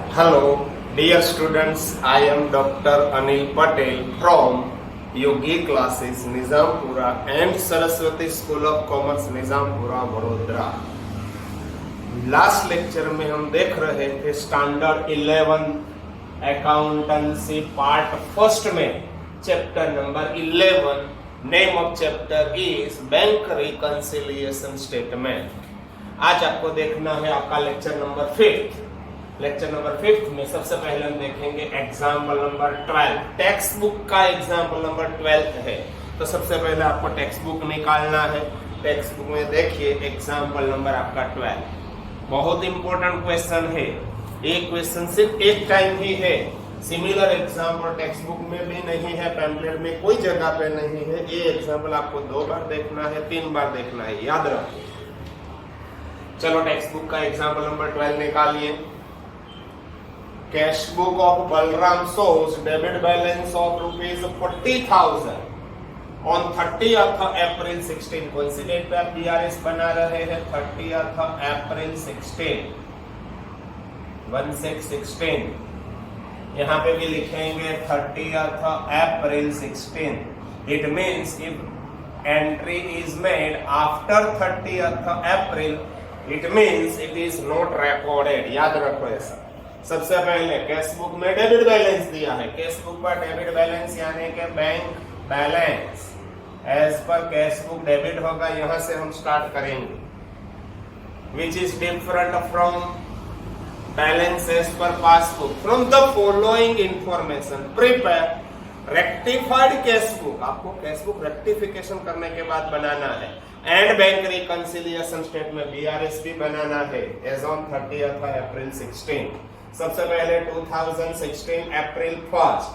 Hello, dear students. I am Dr. Anil Patel from Yogi Classes, Nizampura and Saraswati School of Commerce, Nizampura, Vadodara. Last lecture में हम देख रहे थे standard 11 accountancy part first में chapter number 11। Name of chapter is bank reconciliation statement. आज आपको देखना है आपका लेक्चर नंबर 5। लेक्चर नंबर 5 में सबसे पहले हम देखेंगे एग्जाम्पल नंबर 12। टेक्स्ट बुक का एग्जाम्पल नंबर 12 है, तो सबसे पहले आपको टेक्स्ट बुक निकालना है। टेक्स्ट बुक में देखिए एग्जाम्पल नंबर आपका 12। बहुत इंपॉर्टेंट क्वेश्चन है। एक क्वेश्चन सिर्फ एक टाइम ही है। सिमिलर एग्जाम्पल टेक्स्ट बुक में भी नहीं है, पैम्पलेट में कोई जगह पे नहीं है। ये एग्जाम्पल आपको 2 बार देखना है, 3 बार देखना है, याद रखिए। चलो टेक्स्ट बुक का एग्जाम्पल नंबर 12 निकालिए। Cash book of Balram shows debit balance of ₹40,000 on 30th अप्रैल 16। कौन सी डेट पे आप बीआरएस बना रहे हैं? 30th अप्रैल 16, 16। यहाँ पे भी लिखेंगे 30th अप्रैल 16। It means if entry is made after 30th April, it means it is not recorded. याद रखो ऐसा। सबसे पहले कैश बुक में डेबिट बैलेंस दिया है। कैश बुक पर डेबिट बैलेंस यानी कि bank balance as per cash book debit होगा। यहां से हम स्टार्ट करेंगे। Which is different from balance as per passbook from the following information. Prepare rectified cash book. आपको कैश बुक रेक्टिफिकेशन करने के बाद बनाना है। And bank reconciliation statement BRS भी बनाना है एज ऑन 30th अप्रैल 16। सबसे पहले 2016 April 1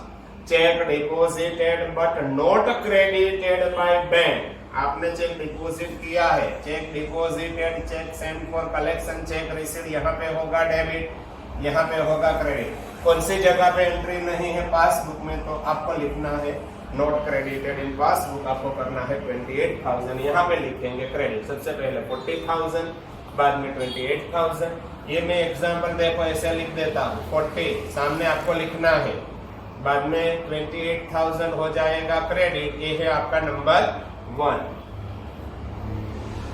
cheque deposited but not credited by bank. आपने चेक डिपॉजिट किया है, cheque deposited, cheque send for collection, cheque receive. यहाँ पे होगा डेबिट, यहाँ पे होगा क्रेडिट। कौन सी जगह पे एंट्री नहीं है पासबुक में, तो आपको लिखना है नॉट क्रेडिटेड इन पासबुक। आपको करना है 28,000। यहाँ पे लिखेंगे क्रेडिट। सबसे पहले 40,000, बाद में 28,000। ये मैं एग्जाम्पल देखो ऐसे लिख देता हूँ। 40 सामने आपको लिखना है, बाद में 28,000 हो जाएगा क्रेडिट। ये है आपका नंबर 1।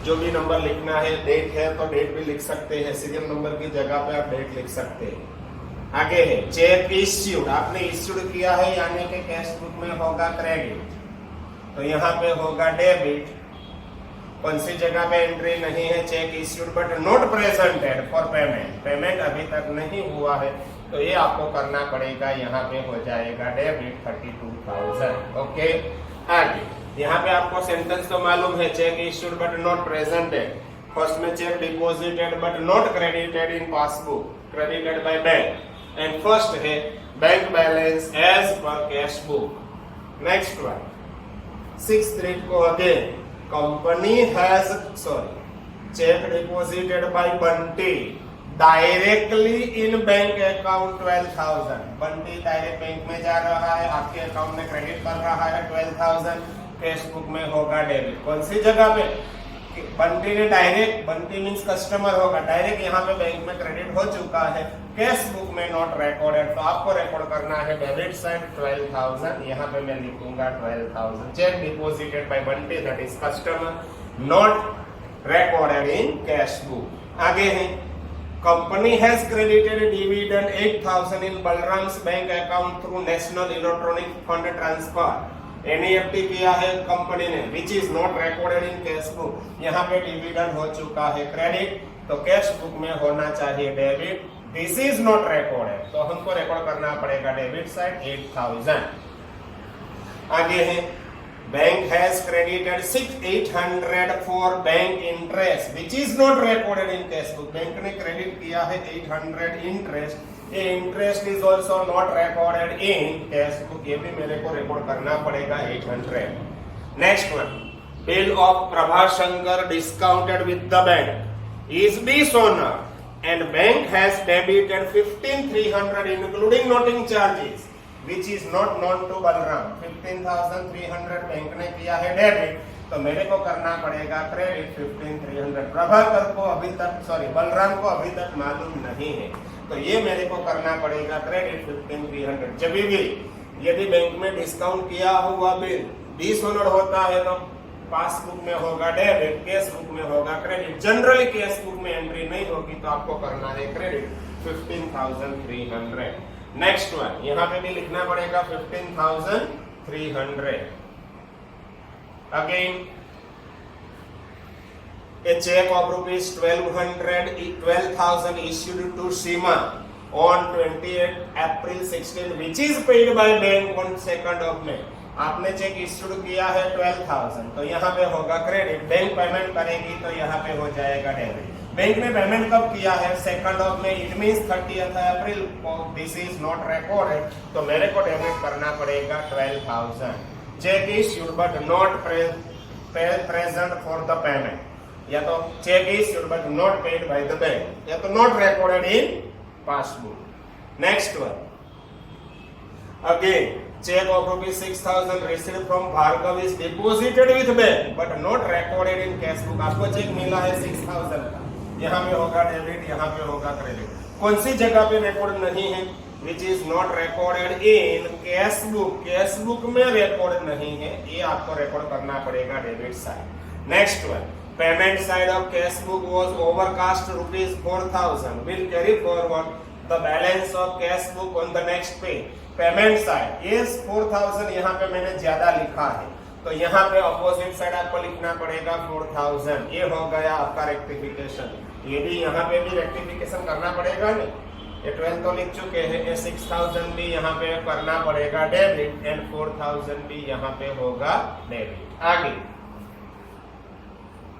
जो भी नंबर लिखना है, डेट है तो डेट भी लिख सकते हैं। सीरियल नंबर की जगह पे आप डेट लिख सकते हैं। आगे है चेक इश्यूड। आपने इश्यूड किया है यानी कि कैश बुक में होगा क्रेडिट, तो यहाँ पे होगा डेबिट। कौन सी जगह पे एंट्री नहीं है? Cheque issued but not presented for payment. Payment अभी तक नहीं हुआ है, तो ये आपको करना पड़ेगा। यहाँ पे हो जाएगा डेबिट 32,000। ओके, आगे यहाँ पे आपको सेंटेंस तो मालूम है। Cheque issued but not presented. First में cheque deposited but not credited in passbook, credited by bank. And first है bank balance as per cash book. Next one 6th read को again. Company has cheque deposited by Bunty directly in bank account 12,000। Bunty direct bank में जा रहा है, आपके account में credit कर रहा है 12,000। कैश बुक में होगा डेबिट। कौन सी जगह पे? बंटी ने डायरेक्ट, बंटी मींस कस्टमर होगा, डायरेक्ट यहाँ पे बैंक में क्रेडिट हो चुका है। कैश बुक में नॉट रिकॉर्डेड, तो आपको रिकॉर्ड करना है डेबिट साइड 12,000। यहाँ पे मैं लिखूंगा 12,000। Cheque deposited by Bunty that is customer, not recorded in cash book. आगे है company has credited dividend 8,000 in Balram's bank account through national electronic fund transfer. NEFT किया है कंपनी ने, which is not recorded in cash book. यहाँ पे dividend हो चुका है क्रेडिट, तो कैश बुक में होना चाहिए debit. This is not recorded, तो हमको रिकॉर्ड करना पड़ेगा डेबिट साइड 8,000। आगे है bank has credited 6,800 for bank interest which is not recorded in cash book. Bank ने क्रेडिट किया है 800 इंटरेस्ट। ये interest is also not recorded in cash book. ये भी मेरे को रिकॉर्ड करना पड़ेगा 800। Next one bill of Prabhashankar discounted with the bank is B Sona and bank has debited 15,300 including noting charges which is not known to Balram. 15,300 bank ने किया है debit, तो मेरे को करना पड़ेगा क्रेडिट 15,300। प्रभाकर को अभी तक बलराम को अभी तक मालूम नहीं है, तो ये मेरे को करना पड़ेगा क्रेडिट 15,300। जब भी यदि बैंक में डिस्काउंट किया हुआ बिल डिसऑनर्ड होता है तो पासबुक में होगा डेबिट, कैश बुक में होगा क्रेडिट। जनरली कैश बुक में एंट्री नहीं होगी तो आपको करना है क्रेडिट 15,300। नेक्स्ट वन, यहाँ पे भी लिखना पड़ेगा 15,300। Again a check of rupees 12,000 issued to Seema on 28 April 16, which is paid by bank on 2nd of May। आपने चेक इश्यूड किया है 12,000, तो यहाँ पे होगा क्रेडिट। बैंक पेमेंट करेगी तो यहाँ पे हो जाएगा डेबिट। बैंक में पेमेंट कब किया है? 2nd of May, it means 30th April. This is not recorded, तो मेरे को डेबिट करना पड़ेगा 12,000। Check issued but not present for the payment, या तो check issued but not paid by the bank, या तो not recorded in passbook. Next one, again check of rupees 6,000 received from Bhargav is deposited with bank but not recorded in cash book। आपको check मिला है 6,000 का, यहाँ पे होगा debit, यहाँ पे होगा क्रेडिट। कौन सी जगह पे रिकॉर्ड नहीं है? which is not recorded in cash book। Cash book में रिकॉर्ड नहीं है, ये आपको रिकॉर्ड करना पड़ेगा debit side. Next one, payment side of cash book was overcast rupees 4,000 will carry forward the balance of cash book on the next page। Payment side ये 4,000 यहाँ पे मैंने ज्यादा लिखा है, तो यहाँ पे अपोजिट साइड आपको लिखना पड़ेगा 4,000। ये हो गया आपका रेक्टिफिकेशन। ये भी यहाँ पे भी रेक्टिफिकेशन करना पड़ेगा ना, ये 12 तो लिख चुके हैं, ये 6,000 भी यहाँ पे करना पड़ेगा डेबिट एंड 4,000 भी यहाँ पे होगा डेबिट। आगे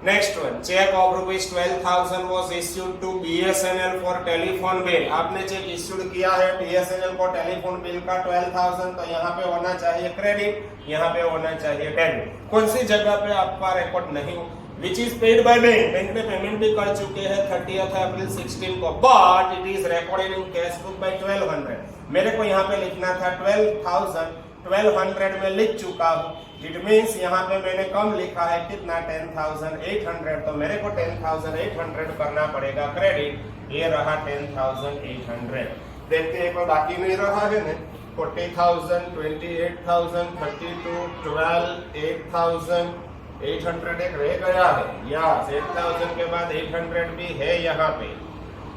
next one, cheque of rupees 12,000 was issued to BSNL for telephone bill। आपने चेक इश्यूड किया है BSNL को टेलीफोन बिल का 12,000, तो यहाँ पे होना चाहिए क्रेडिट, यहाँ पे होना चाहिए डेबिट। कौन सी जगह पे आपका रिकॉर्ड नहीं हो? which is paid by bank। Bank में पेमेंट भी कर चुके हैं 30th अप्रैल 16 को, but it is recorded in cash book by 1,200। मेरे को यहाँ पे लिखना था 12,000, 1,200 में लिख चुका हूँ। इट मींस यहाँ पे मैंने कम लिखा है कितना, 10,800, तो मेरे को 10,800 करना पड़ेगा क्रेडिट। ये रहा 10,800। देखते हैं कोई बाकी नहीं रहा है ना। 40,000, 28,000, 32, 12, 8,800 एक रह गया है। यस, 8,000 के बाद 800 भी है यहाँ पे,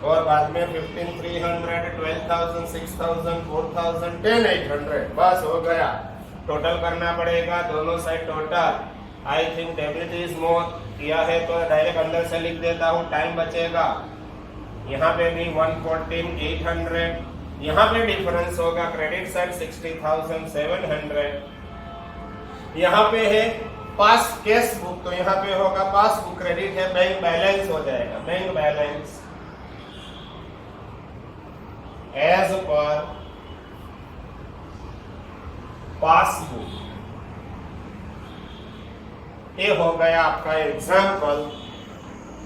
और बाद में 15,300, 12,000, 6,000, 4,000, 10,800 बस हो गया। टोटल करना पड़ेगा दोनों side total. I think debit is more किया है तो डायरेक्ट अंदर से लिख देता हूँ, टाइम बचेगा। यहाँ पे भी 114,800, यहाँ पे डिफरेंस होगा क्रेडिट साइड 60,700। यहाँ पे है पास कैश बुक, तो यहाँ पे होगा पासबुक, क्रेडिट है बैंक बैलेंस हो जाएगा। Bank balance as per passbook. ये हो गया आपका एग्जाम्पल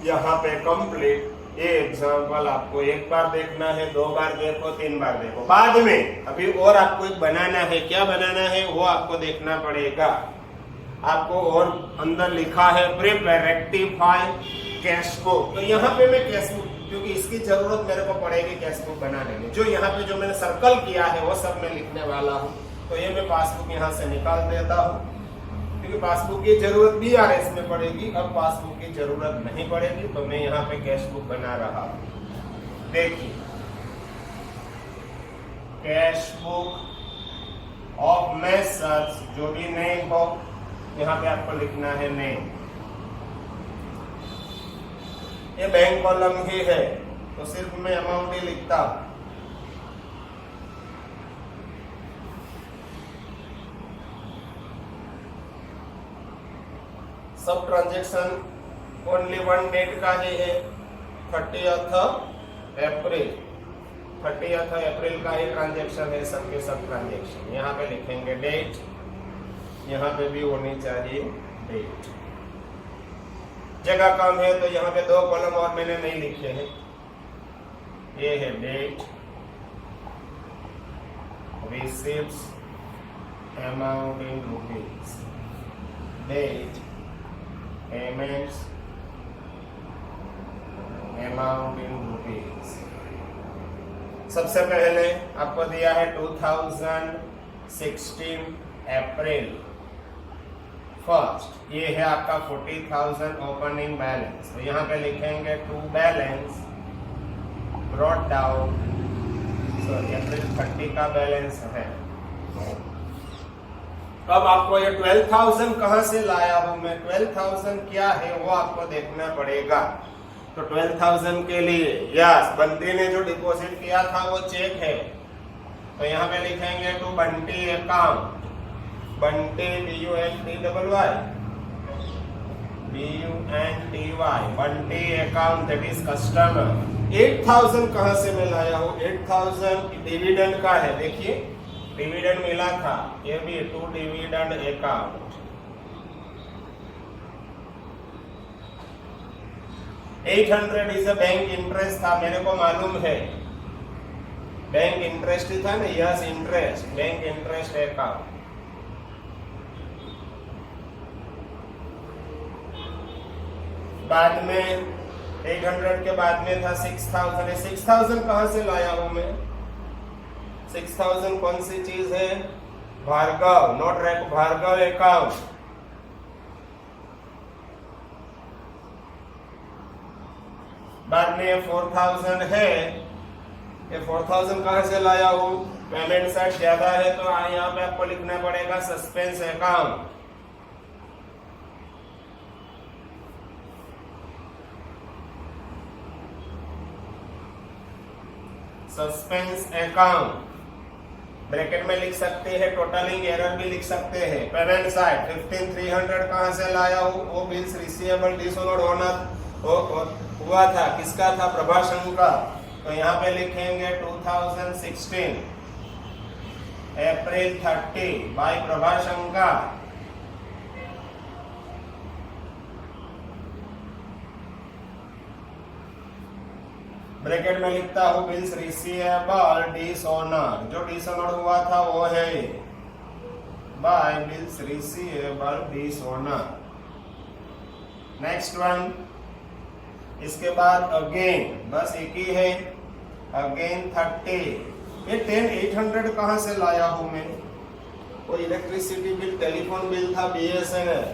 यहाँ पे कंप्लीट। ये एग्जाम्पल आपको एक बार देखना है, 2 बार देखो, 3 बार देखो, बाद में अभी और आपको एक बनाना है। क्या बनाना है वो आपको देखना पड़ेगा। आपको और अंदर लिखा है प्रिपेयर रेक्टिफाई कैश बुक, तो यहाँ पे मैं कैश बुक, क्योंकि इसकी जरूरत मेरे को पड़ेगी कैश बुक बनाने में। जो यहाँ पे जो मैंने सर्कल किया है वो सब मैं लिखने वाला हूँ, तो ये मैं पासबुक यहाँ से निकाल देता हूँ, क्योंकि पासबुक की जरूरत भी आरएस में पड़ेगी। अब पासबुक की जरूरत नहीं पड़ेगी, तो मैं यहाँ पे कैश बुक बना रहा हूँ। देखिए, कैश बुक ऑफ मेसर्स, जो भी नेम हो यहाँ पे आपको लिखना है नेम। ये बैंक कॉलम ही है, तो सिर्फ मैं अमाउंट ही लिखता हूं। सब ट्रांजैक्शन ओनली वन डेट का ही है, 30th अप्रैल। 30th अप्रैल का ही ट्रांजैक्शन है, सबके सब ट्रांजैक्शन। यहाँ पे लिखेंगे डेट, यहाँ पे भी होनी चाहिए डेट। जगह कम है तो यहाँ पे 2 कॉलम और मैंने नहीं लिखे हैं। ये है date, receives, amount in rupees, date, payments amount in rupees. सबसे पहले आपको दिया है 2016 अप्रैल फर्स्ट, ये है आपका 40,000 ओपनिंग बैलेंस। तो यहाँ पे लिखेंगे to balance brought down, sorry April 30 का बैलेंस है। अब आपको ये 12,000 कहां से लाया हूं मैं, 12,000 क्या है वो आपको देखना पड़ेगा। तो 12,000 के लिए यस, बंटी ने जो डिपॉजिट किया था वो चेक है, तो यहाँ पे लिखेंगे to Bunty account, Bunty BUNTY, Bunty account that is customer. 8,000 कहां से मैं लाया हूँ, 8,000 डिविडेंड का है। देखिए डिविडेंड मिला था, ये भी to dividend account. 800 is a bank interest था, मेरे को मालूम है बैंक इंटरेस्ट ही था ना, yes interest, bank interest account. बाद में 800 के बाद में था 6,000, 6,000 कहां से लाया हूं मैं, 6,000 कौन सी चीज है, Bhargav, note rack Bhargav account. बाद में 4,000 है, ये 4,000 कहां से लाया हूं, पेमेंट साइड ज्यादा है तो यहाँ पे आपको लिखना पड़ेगा suspense account. Suspense account bracket में लिख सकते हैं, टोटलिंग एरर भी लिख सकते हैं। पेमेंट साइड 15,300 कहां से लाया हूं, वो बिल्स रिसीवेबल डिसऑनर्ड होना हुआ था, किसका था, प्रभाशंकर का। तो यहाँ पे लिखेंगे 2016 अप्रैल 30 बाय प्रभाशंकर। ब्रैकेट में लिखता हूँ बिल्स रिसीवेबल डिसऑनर्ड, जो डिसऑनर्ड हुआ था वो है by bills receivable dishonoured. Next one, इसके बाद अगेन, बस एक ही है, अगेन 30। ये 10,800 कहां से लाया हूं मैं, वो इलेक्ट्रिसिटी बिल, टेलीफोन बिल था BSNL,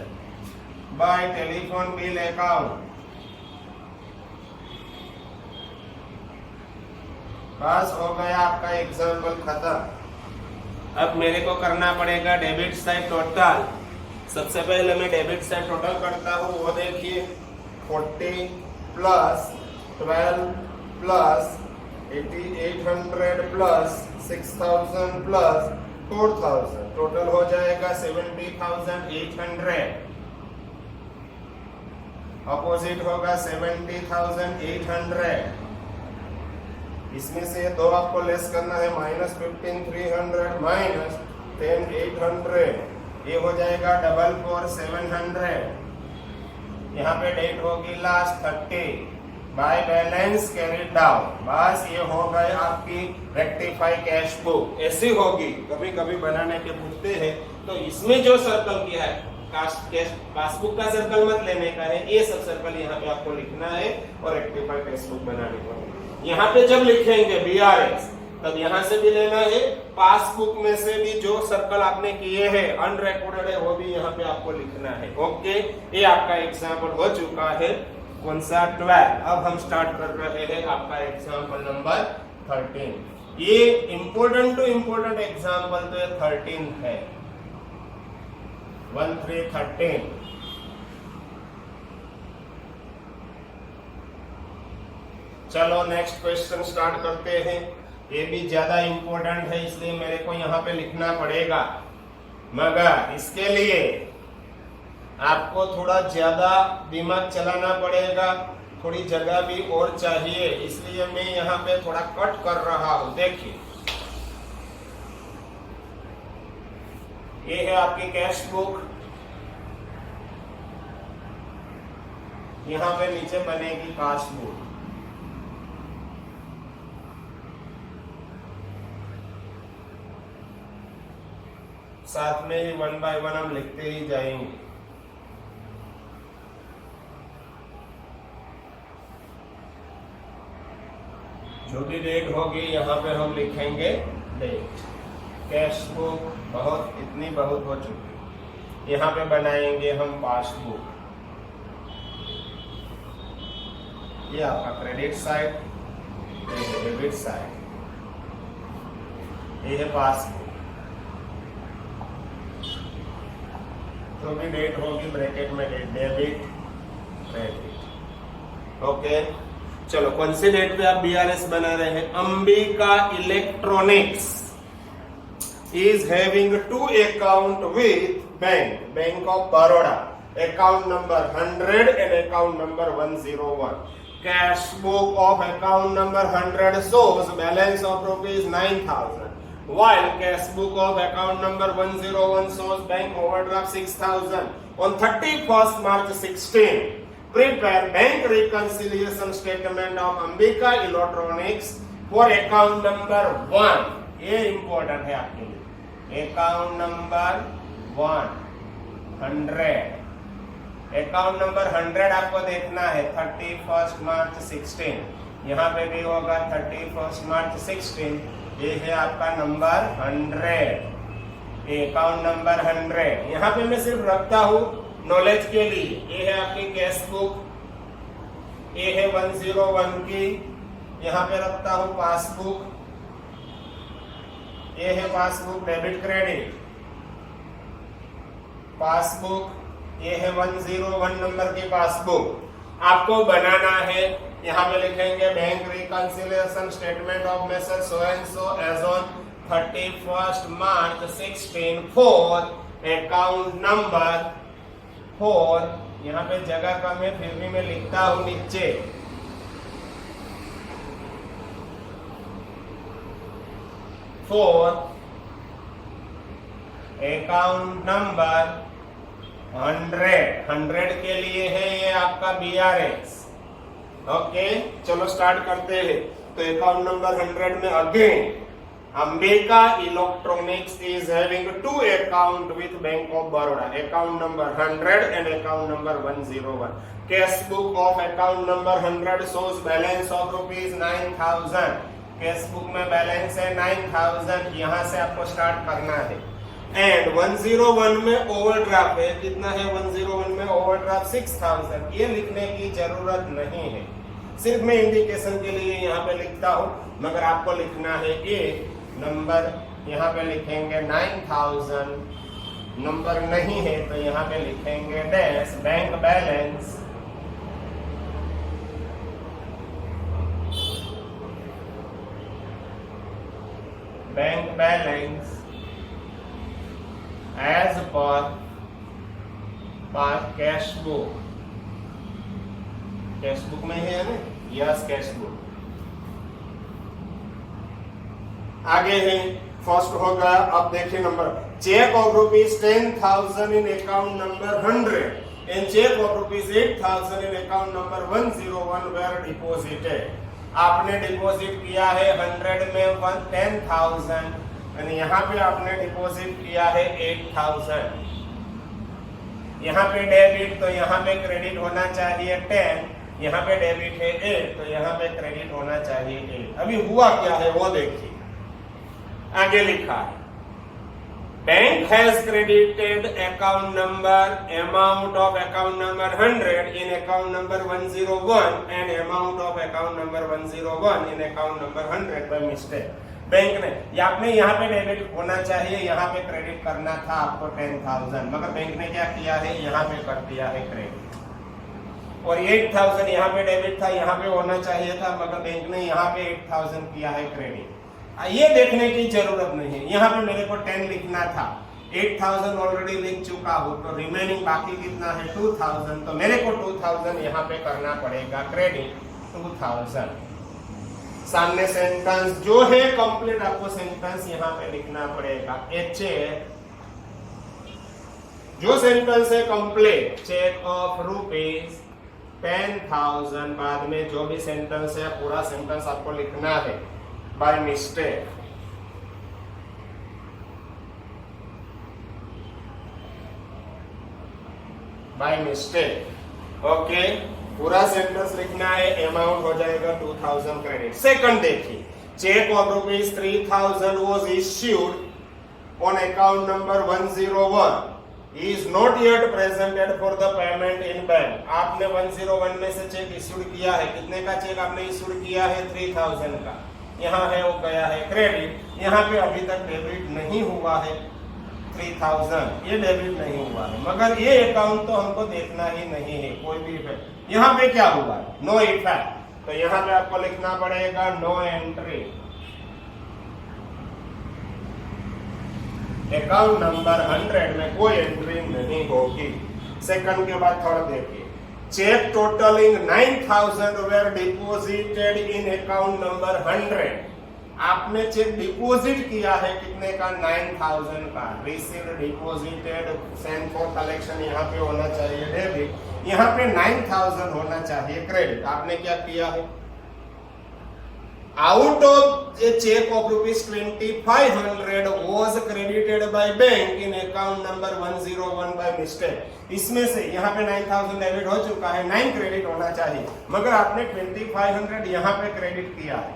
bye telephone bill account. बस हो गया आपका एग्जाम्पल खत्म। अब मेरे को करना पड़ेगा डेबिट साइड टोटल। सबसे पहले मैं डेबिट साइड टोटल करता हूँ, वो देखिए 40 plus 12 plus 8,800 plus 6,000 plus 4,000, total हो जाएगा 70,800। अपोजिट होगा 70,800। इसमें से दो आपको लेस करना है, -15,300 माइनस 10,800, ये हो जाएगा 44,700। यहाँ पे डेट होगी last 30 by balance carried down. बस ये हो गए आपकी रेक्टिफाई कैश बुक। ऐसी होगी, कभी कभी बनाने के पूछते हैं, तो इसमें जो सर्कल किया है पासबुक का सर्कल मत लेने का है, ये सब सर्कल यहाँ पे आपको लिखना है और रेक्टिफाई कैश बुक बनाने को। यहाँ पे जब लिखेंगे BRS तब यहाँ से भी लेना है, पासबुक में से भी जो सर्कल आपने किए हैं अनरिकॉर्डेड है वो भी यहाँ पे आपको लिखना है। ओके, ये आपका एग्जाम्पल हो चुका है, कौन सा 12। अब हम स्टार्ट कर रहे हैं आपका एग्जाम्पल नंबर 13। ये इंपोर्टेंट टू इंपोर्टेंट एग्जाम्पल तो ये 13 है, 13. चलो नेक्स्ट क्वेश्चन स्टार्ट करते हैं। ये भी ज्यादा इंपॉर्टेंट है इसलिए मेरे को यहाँ पे लिखना पड़ेगा, मगर इसके लिए आपको थोड़ा ज्यादा दिमाग चलाना पड़ेगा, थोड़ी जगह भी और चाहिए, इसलिए मैं यहाँ पे थोड़ा कट कर रहा हूँ। देखिए ये है आपकी कैश बुक, यहाँ पे नीचे बनेगी पासबुक, साथ में ही 1 बाय 1 हम लिखते ही जाएंगे। जो भी डेट होगी यहाँ पे हम लिखेंगे डेट। कैश बुक बहुत इतनी बहुत हो चुकी, यहाँ पे बनाएंगे हम पासबुक। ये आपका क्रेडिट साइड, ये है डेबिट साइड, ये है पासबुक। जो भी डेट होगी ब्रैकेट में डेट, डेबिट क्रेडिट। ओके, चलो कौन सी डेट पे आप बीआरएस बना रहे हैं? Ambika electronics is having 2 account with bank of Baroda, account number 100 and account number 101। Cash book of account number 100 shows balance of rupees 9,000, while cash book of account number 101 shows bank overdraft 6,000. On 31st March 16, prepare bank reconciliation statement of Ambika Electronics for account number 1. ये important है आपके लिए। account number 100, account number 100 आपको देखना है 31st March 16, यहाँ पे भी होगा 31st मार्च 16। ये है आपका नंबर 100, अकाउंट नंबर 100। यहाँ पे मैं सिर्फ रखता हूँ नॉलेज के लिए। ये है आपकी कैश बुक, ये है 101 की, यहाँ पे रखता हूँ पासबुक, ये है पासबुक डेबिट क्रेडिट, पासबुक, ये है 101 नंबर की पासबुक। आपको बनाना है, यहाँ पे लिखेंगे bank reconciliation statement of messrs so and so as on 31st March 16 for account number 4। यहाँ पे जगह कम है फिर भी मैं लिखता हूँ नीचे, फॉर अकाउंट नंबर 100 के लिए है ये आपका बीआरएस। ओके, चलो स्टार्ट करते हैं। तो अकाउंट नंबर 100 में again Ambika electronics is having 2 account with bank of Baroda, account number 100 and account number 101। Cash book of account number 100 shows balance of rupees 9,000। Cash book में बैलेंस है 9,000, यहाँ से आपको स्टार्ट करना है। एंड 101 में ओवरड्राफ्ट है, कितना है 101 में ओवरड्राफ्ट 6,000। ये लिखने की जरूरत नहीं है, सिर्फ मैं इंडिकेशन के लिए यहाँ पे लिखता हूँ, मगर आपको लिखना है ये नंबर, यहाँ पे लिखेंगे 9,000, नंबर नहीं है तो यहाँ पे लिखेंगे dash bank balance, bank balance as per cash book. Cash book में है ना, यस कैश बुक। आगे है फर्स्ट हो गया। अब देखिए number, cheque of rupees 10,000 in account number 100 and cheque of rupees 8,000 in account number 101 were deposited. आपने डिपॉजिट किया है 100 में 10,000 और यहाँ पे आपने डिपॉजिट किया है 8,000। यहाँ पे डेबिट तो यहाँ पे क्रेडिट होना चाहिए 10, यहाँ पे डेबिट है 8 तो यहाँ पे क्रेडिट होना चाहिए 8। अभी हुआ क्या है वो देखिए, आगे लिखा है bank has credited account number amount of account number 100 in account number 101 and amount of account number 101 in account number 100 by mistake. Bank ने या आपने यहाँ पे डेबिट होना चाहिए, यहाँ पे क्रेडिट करना था आपको 10,000, मगर बैंक ने क्या किया है यहाँ पे कर दिया है क्रेडिट। और 8,000 यहाँ पे डेबिट था, यहाँ पे होना चाहिए था, मगर बैंक ने यहाँ पे 8,000 किया है क्रेडिट। ये देखने की जरूरत नहीं है, यहाँ पे मेरे को 10 लिखना था, 8,000 ऑलरेडी लिख चुका हूँ, तो रिमेनिंग बाकी कितना है 2,000, तो मेरे को 2,000 यहाँ पे करना पड़ेगा क्रेडिट 2,000। सामने सेंटेंस जो है कंप्लीट आपको सेंटेंस यहाँ पे लिखना पड़ेगा। जो सेंटेंस है कंप्लीट, चेक ऑफ रुपीज 10,000, बाद में जो भी सेंटेंस है पूरा सेंटेंस आपको लिखना है by mistake. By mistake, okay. पूरा सेंटेंस लिखना है, अमाउंट हो जाएगा 2000 क्रेडिट। सेकंड देखिए, cheque of rupees 3000 was issued on account number 101 is not yet presented for the payment in bank. आपने 101 में से चेक इश्यूड किया है, कितने का चेक आपने इश्यूड किया है? 3000 का। यहाँ है वो गया है क्रेडिट, यहाँ पे अभी तक डेबिट नहीं हुआ है 3000, ये डेबिट नहीं हुआ है, मगर ये अकाउंट तो हमको देखना ही नहीं है कोई भी इफेक्ट। यहाँ पे क्या हुआ? नो इफेक्ट, तो यहाँ पे आपको लिखना पड़ेगा नो एंट्री। अकाउंट नंबर 100 में कोई एंट्री नहीं होगी। सेकंड के बाद थोड़ा देखिए, cheque totalling 9000 were deposited in account number 100। आपने चेक डिपॉजिट किया है कितने का? 9000 का। Received, deposited, send for collection यहाँ पे होना चाहिए डेबिट, यहाँ पे 9000 होना चाहिए क्रेडिट। आपने क्या किया है? Out of a cheque of rupees 2500 was credited by bank in account number 101 by mistake। इसमें से यहाँ पे 9000 डेबिट हो चुका है, 9 क्रेडिट होना चाहिए, मगर आपने 2500 यहाँ पे क्रेडिट किया है।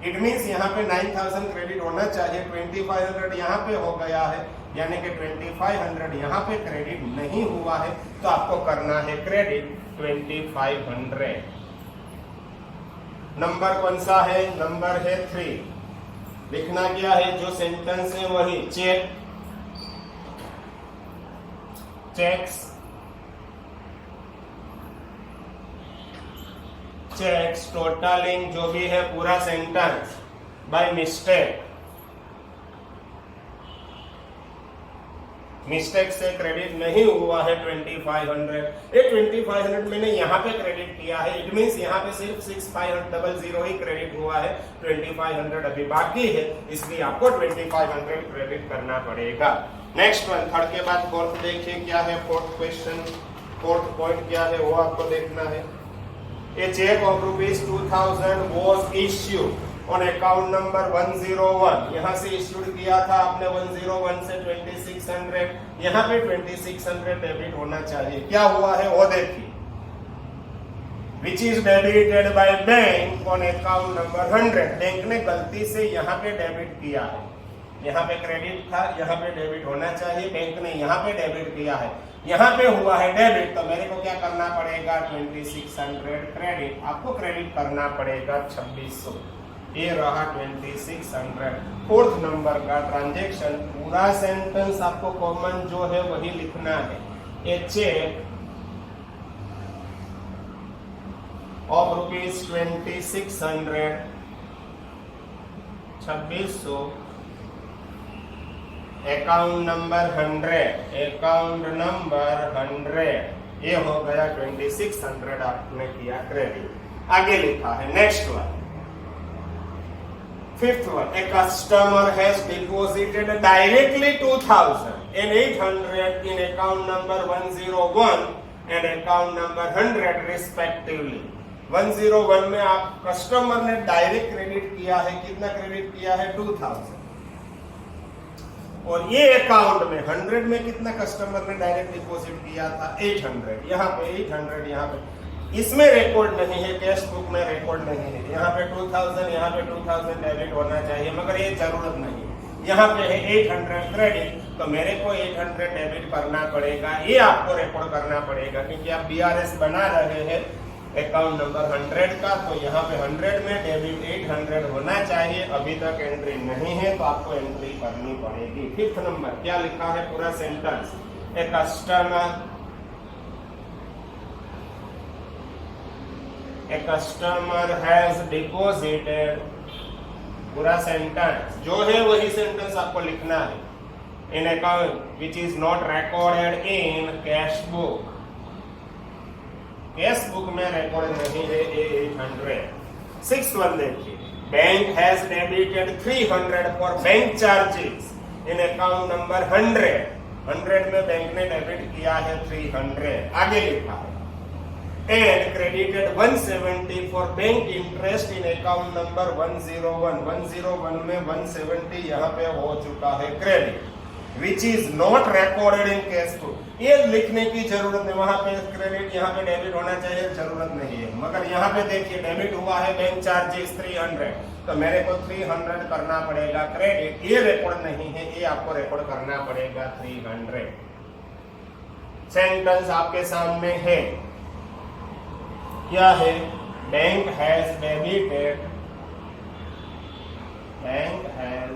इट मीन्स यहाँ पे 9000 क्रेडिट होना चाहिए, 2500 यहाँ पे हो गया है, यानी कि 2500 यहाँ पे क्रेडिट नहीं हुआ है, तो आपको करना है क्रेडिट 2500। नंबर कौन सा है? नंबर है 3। लिखना क्या है? जो सेंटेंस है वही, चेक्स टोटलिंग जो भी है पूरा सेंटेंस बाय मिस्टेक से क्रेडिट नहीं हुआ है 2500। ये 2500 मैंने यहाँ पे क्रेडिट किया है, इट मींस यहाँ पे सिर्फ 6500 ही क्रेडिट हुआ है, 2500 अभी बाकी है, इसलिए आपको 2500 क्रेडिट करना पड़ेगा। नेक्स्ट वन, थर्ड के बाद फोर्थ देखिए क्या है। फोर्थ क्वेश्चन, फोर्थ पॉइंट क्या है वो आपको देखना है। A cheque of rupees 2000 was issued on account number 101। यहाँ से इश्यूड किया था आपने 101 से 2600, यहाँ पे 2600 डेबिट होना चाहिए। क्या हुआ है वो देखिए, which is debited by bank on account number 100। Bank ने गलती से यहाँ पे डेबिट किया है, यहाँ पे क्रेडिट था, यहाँ पे डेबिट होना चाहिए, बैंक ने यहाँ पे डेबिट किया है, यहाँ पे हुआ है डेबिट, तो मेरे को क्या करना पड़ेगा? 2600 क्रेडिट, आपको क्रेडिट करना पड़ेगा 2600। ये रहा 2600। फोर्थ नंबर का ट्रांजैक्शन, पूरा सेंटेंस आपको कॉमन जो है वही लिखना है। A cheque of rupees 2600, 2600, account number 100, ये हो गया 2600 आपने किया क्रेडिट। आगे लिखा है next one, fifth one, A customer has deposited directly 2800 in account number 101 and account number 100 respectively. 101 में आप कस्टमर ने डायरेक्ट क्रेडिट किया है, कितना क्रेडिट किया है? 2000। और ये अकाउंट में 100 में कितना कस्टमर ने डायरेक्ट डिपॉजिट किया था? 800। यहाँ पे 800, यहाँ पे इसमें रिकॉर्ड नहीं है, कैश बुक में रिकॉर्ड नहीं है। यहाँ पे 2000, यहाँ पे 2000 डेबिट होना चाहिए, मगर ये जरूरत नहीं है। यहाँ पे है 800 क्रेडिट, तो मेरे को 800 डेबिट करना पड़ेगा, ये आपको रिकॉर्ड करना पड़ेगा, क्योंकि आप BRS बना रहे हैं अकाउंट नंबर 100 का, तो यहाँ पे 100 में डेबिट 800 होना चाहिए। अभी तक एंट्री नहीं है, तो आपको एंट्री करनी पड़ेगी। फिफ्थ नंबर क्या लिखा है पूरा sentence? A customer has deposited, पूरा सेंटेंस जो है वही सेंटेंस आपको लिखना है। In account which is not recorded in cash book, cash book में रिकॉर्ड नहीं है 800। सिक्स वन देखिए, bank has debited 300 for bank charges in account number 100 में बैंक ने डेबिट किया है 300। आगे लिखा है and credited 170 for bank interest in account number 101। 101 में 170 यहाँ पे हो चुका है credit. Which is not recorded in cash book. ये लिखने की जरूरत नहीं, वहां पे क्रेडिट यहाँ पे डेबिट होना चाहिए, जरूरत नहीं है। मगर यहाँ पे देखिए डेबिट हुआ है बैंक चार्जेस 300, तो मेरे को 300 करना पड़ेगा क्रेडिट। ये रिकॉर्ड नहीं है, ये आपको रिकॉर्ड करना पड़ेगा 300। सेंटेंस आपके सामने है, क्या है? Bank has debited, bank has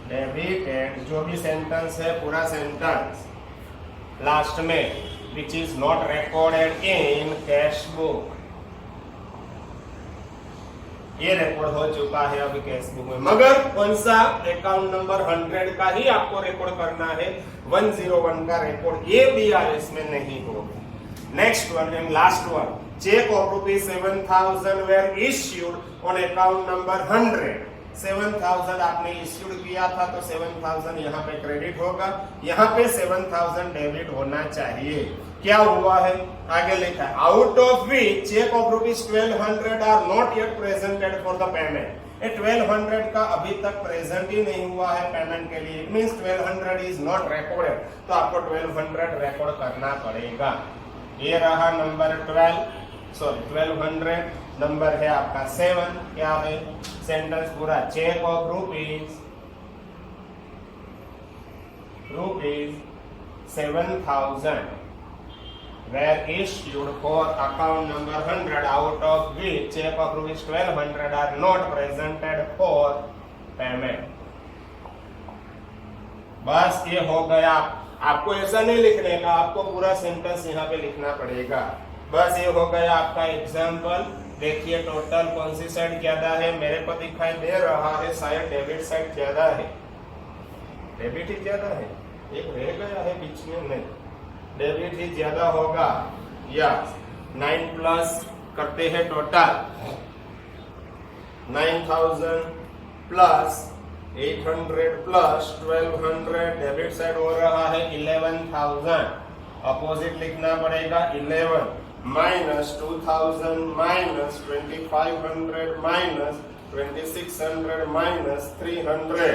debited, जो भी सेंटेंस है पूरा सेंटेंस लास्ट में विच is not recorded in cash book, ये रिकॉर्ड हो चुका है अभी कैश बुक में। मगर कौन सा? अकाउंट नंबर 100 का ही आपको रिकॉर्ड करना है, 101 का रिकॉर्ड ये BRS में नहीं होगा। Next one and last one, cheque of ₹7,000 were issued on account number 100। 7,000 आपने इश्यूड किया था तो 7,000 यहाँ पे क्रेडिट होगा, यहाँ पे 7,000 डेबिट होना चाहिए। क्या हुआ है? आगे लिखा है, out of which cheque of ₹1,200 are not yet presented for the payment. ये 1,200 का अभी तक प्रेजेंट ही नहीं हुआ है पेमेंट के लिए, it means 1,200 is not recorded, तो आपको 1,200 रिकॉर्ड करना पड़ेगा। ये रहा नंबर 1200, नंबर है आपका 7। क्या है? सेंटेंस पूरा, check of ₹7,000 were issued for account number 100, out of which check of ₹1,200 are not presented for payment। बस ये हो गया। आपको ऐसा नहीं लिखने का, आपको पूरा सेंटेंस यहाँ पे लिखना पड़ेगा। बस ये हो गया आपका एग्जाम्पल। देखिए टोटल कौन सी साइड ज्यादा है? मेरे को दिखाई दे रहा है शायद डेबिट साइड ज्यादा है, डेबिट ही ज्यादा है, एक रह गया है बीच में, नहीं, डेबिट ही ज्यादा होगा। या 9 प्लस करते हैं total, 9,000 plus 800 plus 1,200, debit side हो रहा है 11,000, अपोजिट लिखना पड़ेगा 11 minus 2,000 minus 2,500 minus 2,600 minus 300,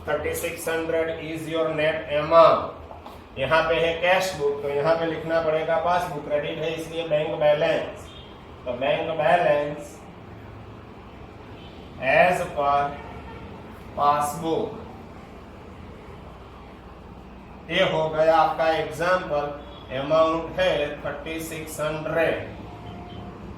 3,600 is your net amount. यहाँ पे है कैश बुक, तो यहाँ पे लिखना पड़ेगा पासबुक, क्रेडिट है इसलिए बैंक बैलेंस, तो bank balance as per passbook. ये हो गया आपका एग्जाम्पल, अमाउंट है 3,600।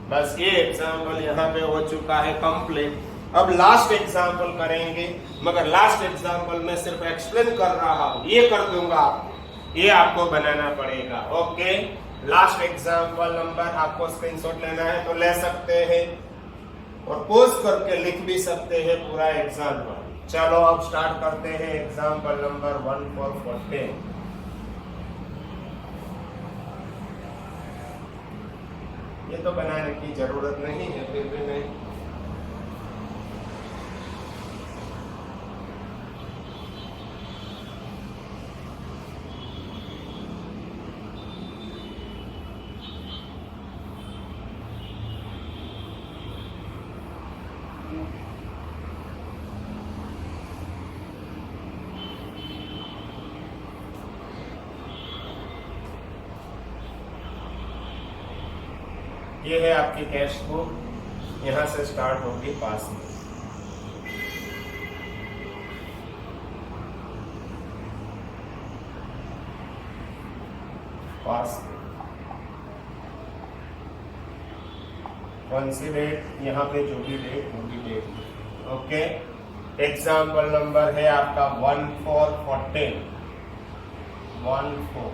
बस ये एग्जाम्पल यहाँ पे हो चुका है कंप्लीट। अब लास्ट एग्जाम्पल करेंगे, मगर लास्ट एग्जाम्पल में सिर्फ एक्सप्लेन कर रहा हूँ, ये कर दूंगा आपको, ये आपको बनाना पड़ेगा। ओके, लास्ट एग्जाम्पल नंबर आपको स्क्रीनशॉट लेना है तो ले सकते हैं, और पोज करके लिख भी सकते हैं पूरा एग्जाम्पल। चलो अब स्टार्ट करते हैं एग्जाम्पल नंबर 1 ये तो बनाने की जरूरत नहीं है, फिर भी नहीं। ये है आपकी कैश बुक, यहां से स्टार्ट होगी पास में। पास कौन सी डेट? यहाँ पे जो भी डेट होगी डेट। ओके, एग्जाम्पल नंबर है आपका 1/4/14। 1/4।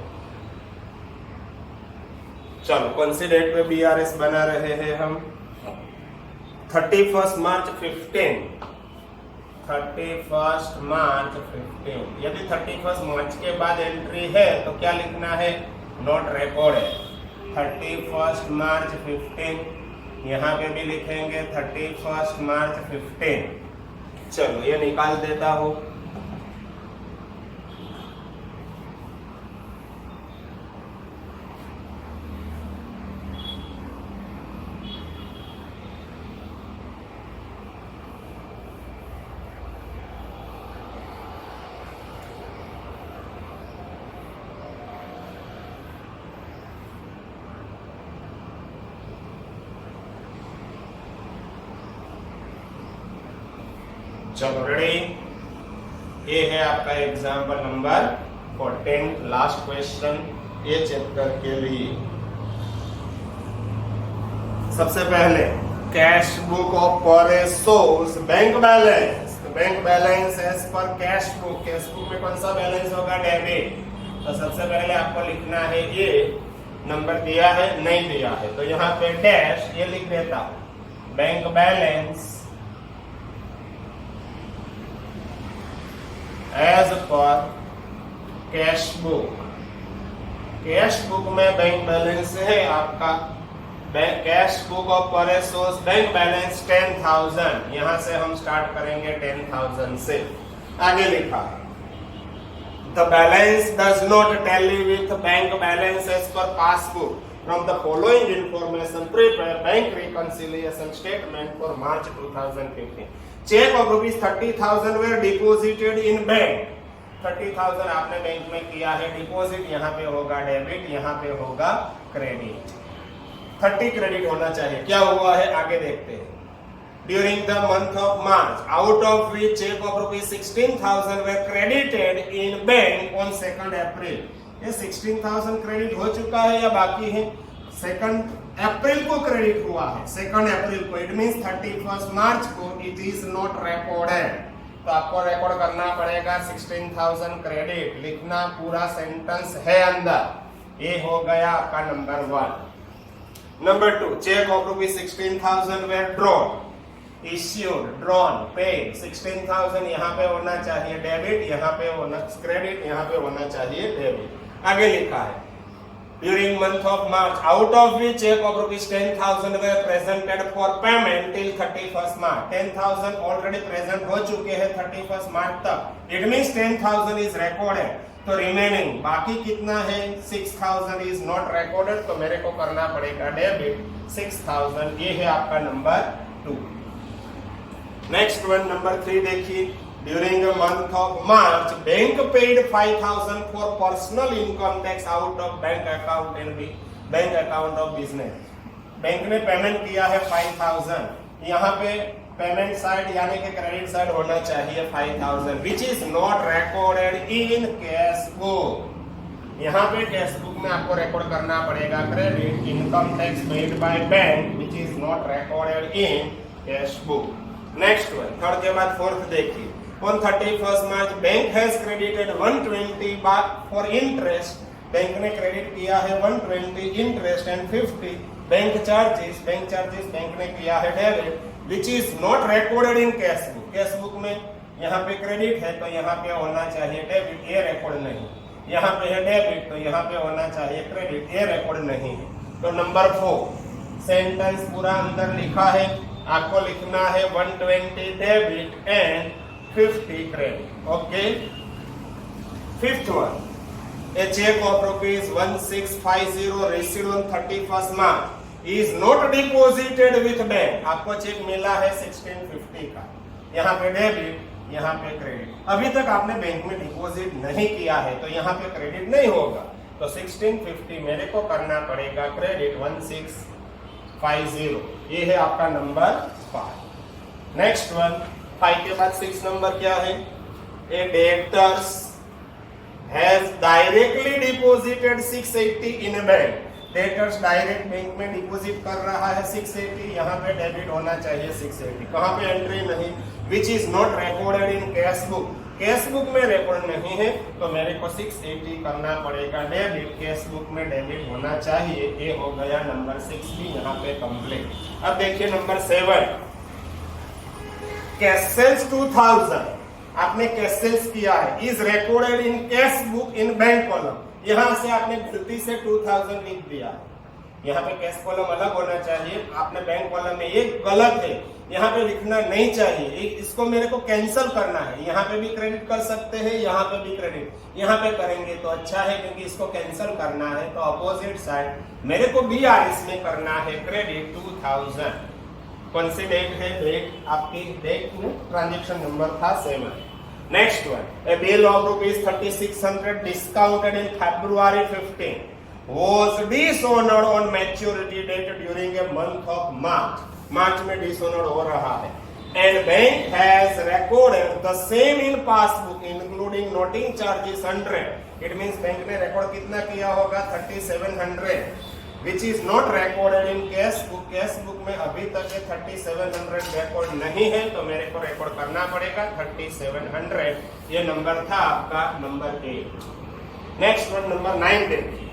चलो कौन सी डेट पे BRS बना रहे हैं हम? 31 मार्च 15। 31 मार्च 15। यदि 31 मार्च के बाद एंट्री है तो क्या लिखना है? Not recorded. 31 मार्च 15, यहाँ पे भी लिखेंगे 31 मार्च 15। चलो ये निकाल देता हूँ। चलो रेडी, ये है आपका एग्जाम्पल नंबर 14, लास्ट क्वेश्चन ये चैप्टर के लिए। सबसे पहले cash book of shows bank balance. Bank balance as per cash book में कौन सा बैलेंस होगा? डेबिट। तो सबसे पहले आपको लिखना है, ये नंबर दिया है नहीं दिया है तो यहाँ पे डैश ये लिख देता हूं, bank balance as per cash book. Cash book में बैंक बैलेंस है आपका, कैश बुक ऑफ परेशोस बैंक बैलेंस 10,000। यहां से हम स्टार्ट करेंगे 10,000 से। आगे लिखा the balance does not tally with bank balance as per passbook. From the following information, prepare bank reconciliation statement for March 2015. Check of ₹30,000 were deposited in bank. 30,000 आपने bank में किया है डिपॉजिट, यहाँ पे होगा डेबिट, यहाँ पे होगा क्रेडिट। 30 क्रेडिट होना चाहिए। क्या हुआ है आगे देखते हैं। During the month of March, out of which check of ₹16,000 were credited in bank on 2nd April. ये 16,000 क्रेडिट हो चुका है या बाकी है? 2nd अप्रैल को क्रेडिट हुआ है, 2nd अप्रैल को। इट मीन्स 31st मार्च को इट इज नॉट रिकॉर्डेड। तो आपको रिकॉर्ड करना पड़ेगा 16,000 क्रेडिट, लिखना पूरा सेंटेंस है अंदर। ये हो गया आपका number 1। Number 2, cheque of ₹16,000 were drawn, issued, drawn, paid। 16,000 यहाँ पे होना चाहिए डेबिट, यहाँ पे होना क्रेडिट, यहाँ पे होना चाहिए डेबिट। आगे लिखा है during month of March, out of which cheque of ₹10,000 were presented for payment till 31st March। 10,000 already present हो चुके हैं 31st मार्च तक। It means 10,000 is recorded. तो रिमेनिंग बाकी कितना है? 6,000 इज नॉट रिकॉर्डेड, तो मेरे को करना पड़ेगा डेबिट 6,000। ये है आपका नंबर 2। नेक्स्ट वन नंबर 3 देखिए। During the month of March, bank paid 5,000 for personal income tax out of bank account and bank account of business. Bank ने पेमेंट किया है 5,000। यहाँ पे पेमेंट साइड यानी कि क्रेडिट साइड होना चाहिए 5,000, विच is not recorded in cash book. यहाँ पे कैश बुक में आपको रिकॉर्ड करना पड़ेगा credit income tax paid by bank, which is not recorded in cash book. Next one, third के बाद फोर्थ देखिए। On 31st March, bank has credited 120 for interest. Bank ने क्रेडिट किया है 120 interest and 50 bank charges. Bank ने किया है debit, which is not recorded in cash book. Cash book में यहाँ पे क्रेडिट है तो यहाँ पे होना चाहिए डेबिट, ये रिकॉर्ड नहीं। यहाँ पे है डेबिट तो यहाँ पे होना चाहिए क्रेडिट, ये रिकॉर्ड नहीं है। तो नंबर 4 सेंटेंस पूरा अंदर लिखा है, आपको लिखना है 120 debit and 50 credit. Okay. 5th one, a check of ₹1650 received on 31st March is not deposited with bank। आपको चेक मिला है 1650 का, यहाँ पे डेबिट, यहाँ पे क्रेडिट। अभी तक आपने बैंक में डिपॉजिट नहीं किया है तो यहाँ पे क्रेडिट नहीं होगा, तो 1650 मेरे को करना पड़ेगा क्रेडिट 1650। ये है आपका नंबर 5। नेक्स्ट वन, 5 के बाद 6 नंबर क्या है? A debtors has directly deposited 680 in bank. Debtors direct bank में डिपॉजिट कर रहा है 680, यहाँ पे डेबिट होना चाहिए 680। कहाँ पे एंट्री नहीं, विच is not recorded in cash book. Cash book में रिकॉर्ड नहीं है तो मेरे को 680 करना पड़ेगा डेबिट, कैश बुक में डेबिट होना चाहिए। ये हो गया नंबर 6 भी यहाँ पे कंप्लीट। अब देखिए नंबर 7, कैश सेल्स 2000। आपने कैश सेल्स किया है, is recorded in cash book in bank column. यहां से आपने गलती से 2000 लिख दिया, यहाँ पे कैश कॉलम अलग होना चाहिए, आपने बैंक कॉलम में ये गलत है, यहाँ पे लिखना नहीं चाहिए। इसको मेरे को कैंसिल करना है। यहाँ पे भी क्रेडिट कर सकते हैं, यहाँ पे भी क्रेडिट, यहाँ पे करेंगे तो अच्छा है क्योंकि इसको कैंसिल करना है। तो अपोजिट साइड मेरे को BR इसमें करना है क्रेडिट 2000। कौन सी डेट है? डेट आपकी डेट में ट्रांजेक्शन नंबर था 7। Next one, A bill of ₹3600 discounted in February 15 was dishonored on maturity date during a month of March। मार्च में डिसऑनर हो रहा है। and bank has recorded the same in passbook including noting charges 100. It means bank ने record कितना किया होगा 3700, which is not recorded in cash book. Cash book में अभी तक ये 3700 रिकॉर्ड नहीं है, तो मेरे को रिकॉर्ड करना पड़ेगा 3700. ये नंबर था आपका नंबर 8. नेक्स्ट वन नंबर 9 देखिए.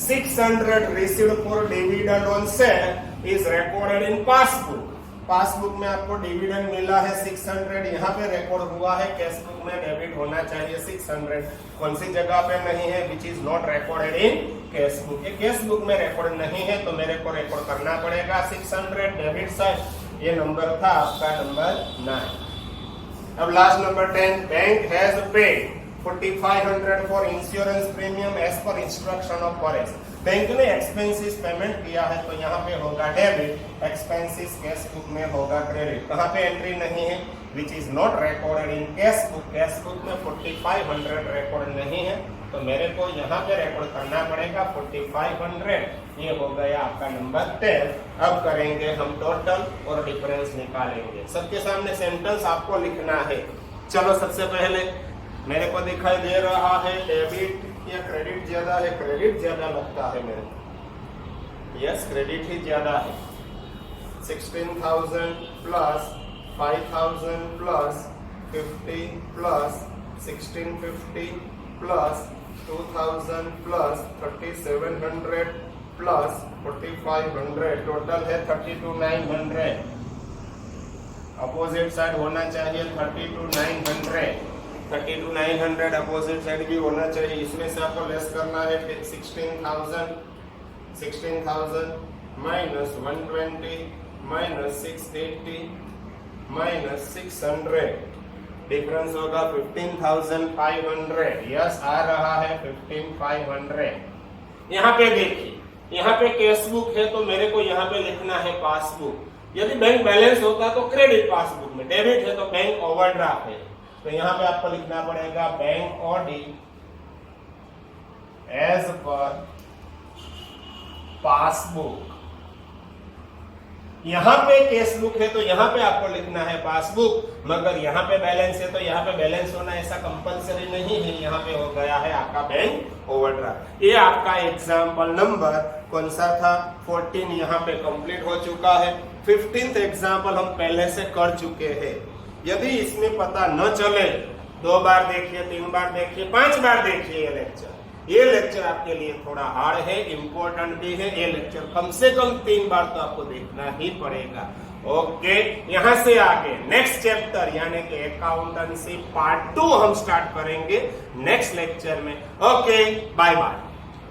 600 received for dividend on share is recorded in passbook. Passbook में आपको डिविडेंड मिला है 600, यहाँ पे रिकॉर्ड हुआ है. कैश बुक में डेबिट होना चाहिए 600. कौन सी जगह पे नहीं है? विच is not recorded in cash book. ये कैश बुक में रिकॉर्ड नहीं है, तो मेरे को रिकॉर्ड करना पड़ेगा 600 डेबिट साइड. ये नंबर था आपका नंबर 9. अब last number 10. Bank has paid 4500 for insurance premium as per instruction of forest. Bank ने एक्सपेंसेस पेमेंट किया है, तो यहाँ पे होगा डेबिट. एक्सपेंसेस कैश बुक में होगा क्रेडिट. कहाँ पे एंट्री नहीं है? विच is not recorded in cash book. Cash book में 4500 रिकॉर्ड नहीं है, तो मेरे को यहाँ पे रिकॉर्ड करना पड़ेगा 4500. ये हो गया आपका नंबर 10. अब करेंगे हम टोटल और डिफरेंस निकालेंगे. सबके सामने सेंटेंस आपको लिखना है. चलो सबसे पहले मेरे को दिखाई दे रहा है डेबिट या क्रेडिट ज्यादा है? क्रेडिट ज्यादा लगता है मेरे को. यस, क्रेडिट ही ज्यादा है. 16,000 plus 5,000 plus 50 plus 1650 plus 2,000 plus 3,700 plus 4,500. Total है 32,900. अपोजिट साइड होना चाहिए 32,900. 32,900 अपोजिट साइड भी होना चाहिए. इसमें से आपको लेस करना है 16,000 माइनस 120 माइनस 680 माइनस 600. डिफरेंस होगा 15,500. यस, आ रहा है 15,500. यहाँ पे देखिए, यहाँ पे कैश बुक है, तो मेरे को यहाँ पे लिखना है पासबुक. यदि बैंक बैलेंस होता तो क्रेडिट पासबुक में, डेबिट है तो बैंक ओवरड्राफ्ट है. तो यहाँ पे आपको लिखना पड़ेगा bank audit as per passbook. यहाँ पे कैश बुक है, तो यहाँ पे आपको लिखना है पासबुक. मगर यहाँ पे बैलेंस है, तो यहाँ पे बैलेंस होना ऐसा कंपलसरी नहीं है. यहाँ पे हो गया है आपका बैंक ओवरड्राफ्ट. ये आपका एग्जाम्पल नंबर कौन सा था? 14 यहाँ पे कंप्लीट हो चुका है. 15th एग्जाम्पल हम पहले से कर चुके हैं. यदि इसमें पता न चले, 2 बार देखिए, 3 बार देखिए, 5 बार देखिए ये लेक्चर. ये लेक्चर आपके लिए थोड़ा हार्ड है, इंपॉर्टेंट भी है. ये लेक्चर कम से कम 3 बार तो आपको देखना ही पड़ेगा. ओके, यहाँ से आगे नेक्स्ट चैप्टर यानी कि अकाउंटेंसी पार्ट 2 हम स्टार्ट करेंगे नेक्स्ट लेक्चर में. Okay, bye bye.